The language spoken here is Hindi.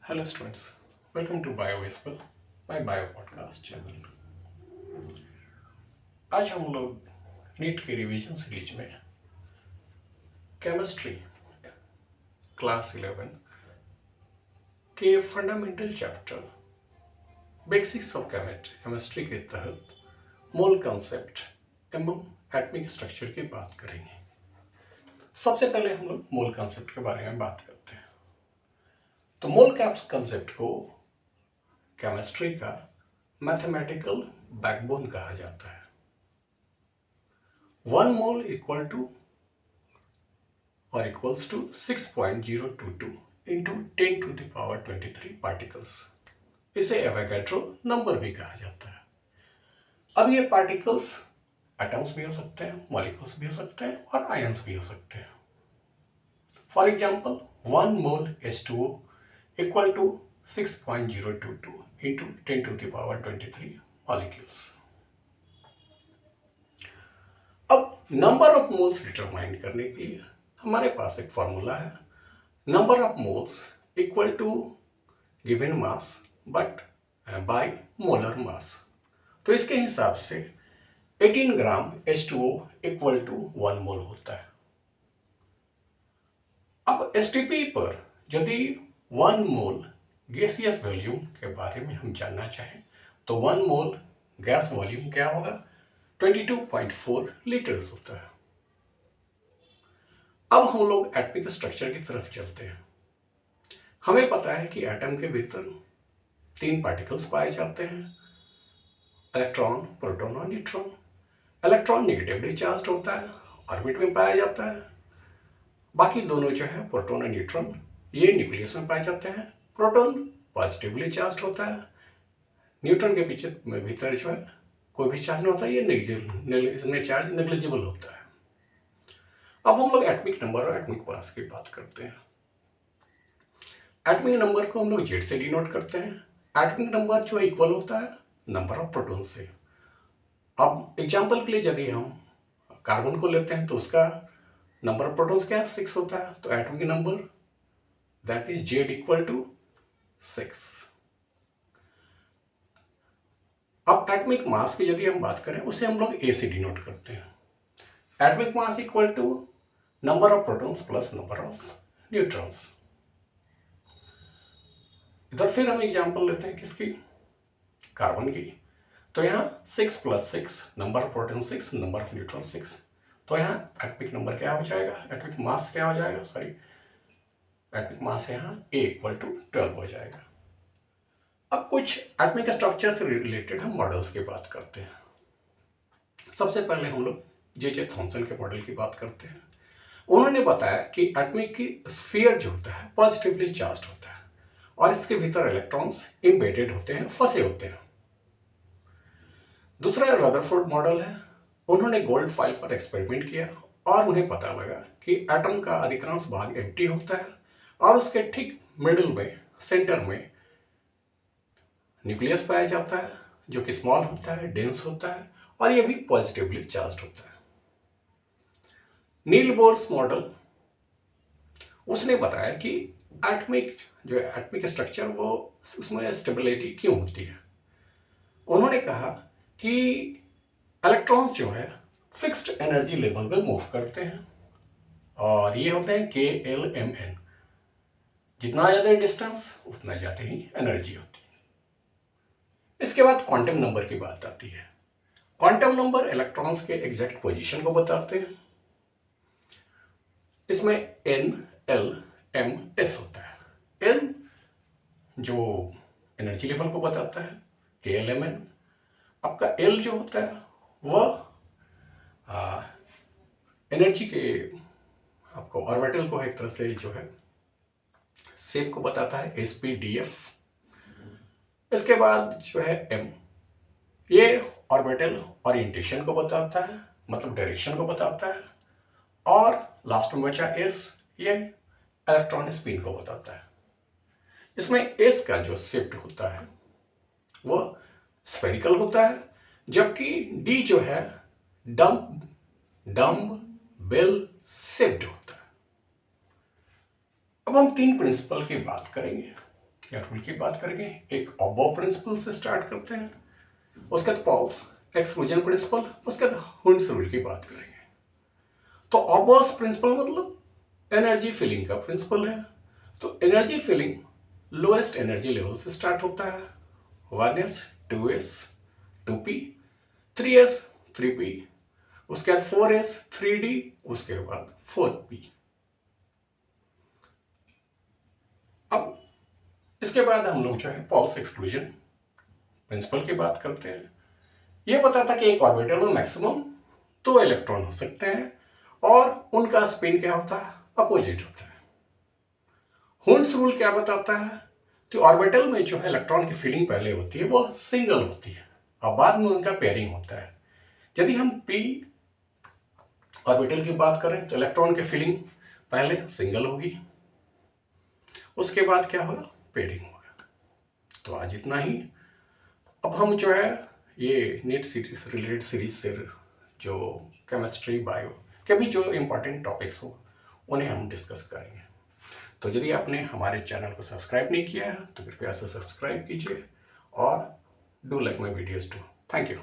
Hello students, welcome to bio वेस्पल, माय बायो पॉडकास्ट चैनल। आज हम लोग नीट के रिवीजन सीरीज में केमिस्ट्री क्लास 11 के fundamental chapter basics of chemistry के तहत मोल कंसेप्ट एवं एटॉमिक स्ट्रक्चर की बात करेंगे। सबसे पहले हम लोग मोल कंसेप्ट के बारे में बात करते हैं। तो मोल कंसेप्ट को केमिस्ट्री का मैथमेटिकल बैकबोन कहा जाता है। 1 मोल इक्वल टू और equals to 6.022 into 10 to the power 23 particles. इसे एवोगैड्रो नंबर भी कहा जाता है। अब ये पार्टिकल्स एटम्स भी हो सकते हैं, मॉलिक्यूल्स भी हो सकते हैं और आयंस भी हो सकते हैं। For example 1 mole H2O equal to 6.022 into 10 to the power 23 molecules. अब नंबर ऑफ मोल्स डिटरमाइन करने के लिए हमारे पास एक फॉर्मूला है, number of moles equal to given mass but by molar mass. तो इसके हिसाब से 18 ग्राम H2O इक्वल टू 1 मोल होता है। अब एसटीपी पर यदि 1 मोल गैसियस वॉल्यूम के बारे में हम जानना चाहें तो 1 मोल गैस वॉल्यूम क्या होगा, 22.4 लीटर्स होता है। अब हम लोग एटॉमिक स्ट्रक्चर की तरफ चलते हैं। हमें पता है कि एटम के भीतर 3 पार्टिकल्स पाए जाते हैं, इलेक्ट्रॉन, प्रोटॉन और न्यूट्रॉन। इलेक्ट्रॉन नेगेटिवली चार्ज होता है, ऑर्बिट में पाया जाता है। बाकी दोनों जो है प्रोटॉन और न्यूट्रॉन, ये न्यूक्लियस में पाए जाते हैं। प्रोटॉन पॉजिटिवली चार्ज होता है, न्यूट्रॉन के पीछे भीतर जो है कोई भी चार्ज नहीं होता, ये चार्ज नेग्लिजिबल होता है। अब हम लोग एटॉमिक नंबर और एटॉमिक मास की बात करते हैं। एटॉमिक नंबर को हम लोग जेड से डिनोट करते हैं। एटॉमिक नंबर जो इक्वल होता है नंबर ऑफ प्रोटॉन से। अब एग्जांपल के लिए यदि हम कार्बन को लेते हैं तो उसका नंबर ऑफ प्रोटॉन्स क्या है, 6 होता है। तो atomic number that is Z equal to 6। अब एटॉमिक मास की यदि हम बात करें उसे हम लोग ए से डिनोट करते हैं। Atomic mass equal to number of protons plus number of neutrons. इधर फिर हम एग्जांपल लेते हैं किसकी, कार्बन की। तो यहाँ 6 plus 6, number of proton 6, number of neutron 6। तो यहाँ एटॉमिक नंबर क्या हो जाएगा, एटॉमिक मास क्या हो जाएगा, एटॉमिक मास यहाँ ए इक्वल टू 12 हो जाएगा। अब कुछ एटॉमिक स्ट्रक्चर से रिलेटेड हम मॉडल्स की बात करते हैं। सबसे पहले हम लोग जे थॉमसन के मॉडल की बात करते हैं। उन्होंने बताया कि एटॉमिक की स्फीयर जो होता है पॉजिटिवली चार्ज होता है और इसके भीतर इलेक्ट्रॉन्स इम्बेडेड होते हैं, फंसे होते हैं। दूसरा रदरफोर्ड मॉडल है। उन्होंने गोल्ड फाइल पर एक्सपेरिमेंट किया और उन्हें पता लगा कि एटम का अधिकांश भाग एम्प्टी होता है और उसके ठीक मिडिल में, सेंटर में न्यूक्लियस पाया जाता है जो कि स्मॉल होता है, डेंस होता है और यह भी पॉजिटिवली चार्ज होता है। नील बोर्स मॉडल, उसने बताया कि एटॉमिक स्ट्रक्चर वो उसमें स्टेबिलिटी क्यों होती है। उन्होंने कहा कि इलेक्ट्रॉन्स जो है फिक्स्ड एनर्जी लेवल पे मूव करते हैं और ये होते हैं KLMN। जितना ज़्यादा डिस्टेंस उतना ज़्यादा ही एनर्जी होती है। इसके बाद क्वांटम नंबर की बात आती है। क्वांटम नंबर इलेक्ट्रॉन्स के एग्जैक्ट पोजीशन को बताते हैं। इसमें N, L, M, S होता है। N जो एनर्जी लेवल को बताता है, KLMN। आपका L जो होता है वह एनर्जी के आपको ऑर्बिटल को एक तरह से जो है शेप को बताता है, SPDF। इसके बाद जो है M, ये ऑर्बिटल ओरिएंटेशन को बताता है, मतलब डायरेक्शन को बताता है। और लास्ट में बचा S, ये इलेक्ट्रॉन स्पिन को बताता है। इसमें S का जो शिफ्ट होता है वह स्फेरिकल होता है, जबकि D जो है डम्ब बेल शेप्ड होता है। अब हम 3 प्रिंसिपल की बात करेंगे। क्या रूल की बात करेंगे? एक अबो प्रिंसिपल से स्टार्ट करते हैं, उसके बाद पॉल्स एक्सक्लूजन प्रिंसिपल, उसके बाद हुंड्स रूल की बात करेंगे। तो अबोस प्रिंसिपल मतलब एनर्जी फिलिंग का प्रिंसिपल है। तो energy filling lowest energy level से स्टार्ट होता है, 1s 2s 2p 3s 3p, उसके बाद 4s 3d, उसके बाद 4p। अब इसके बाद हम लोग जो है पॉल्स एक्सक्लूजन प्रिंसिपल की बात करते हैं। यह बताता कि एक ऑर्बिटल में मैक्सिमम 2 इलेक्ट्रॉन हो सकते हैं और उनका स्पिन क्या होता है? अपोजिट होता है। हुंड्स रूल क्या बताता है कि ऑर्बिटल में जो है इलेक्ट्रॉन की फिलिंग पहले होती है वो सिंगल होती है और बाद में उनका पेयरिंग होता है। यदि हम p ऑर्बिटल की बात करें तो इलेक्ट्रॉन की फिलिंग पहले सिंगल होगी, उसके बाद क्या होगा? पेयरिंग होगा। तो आज इतना ही। अब हम जो है ये नीट सीरीज रिलेटेड सीरीज से जो केमिस्ट्री बायो के भी जो इम्पोर्टेंट टॉपिक्स हो उन्हें हम डिस्कस करेंगे। तो यदि आपने हमारे चैनल को सब्सक्राइब नहीं किया है तो कृपया से सब्सक्राइब कीजिए और do like my videos too. Thank you.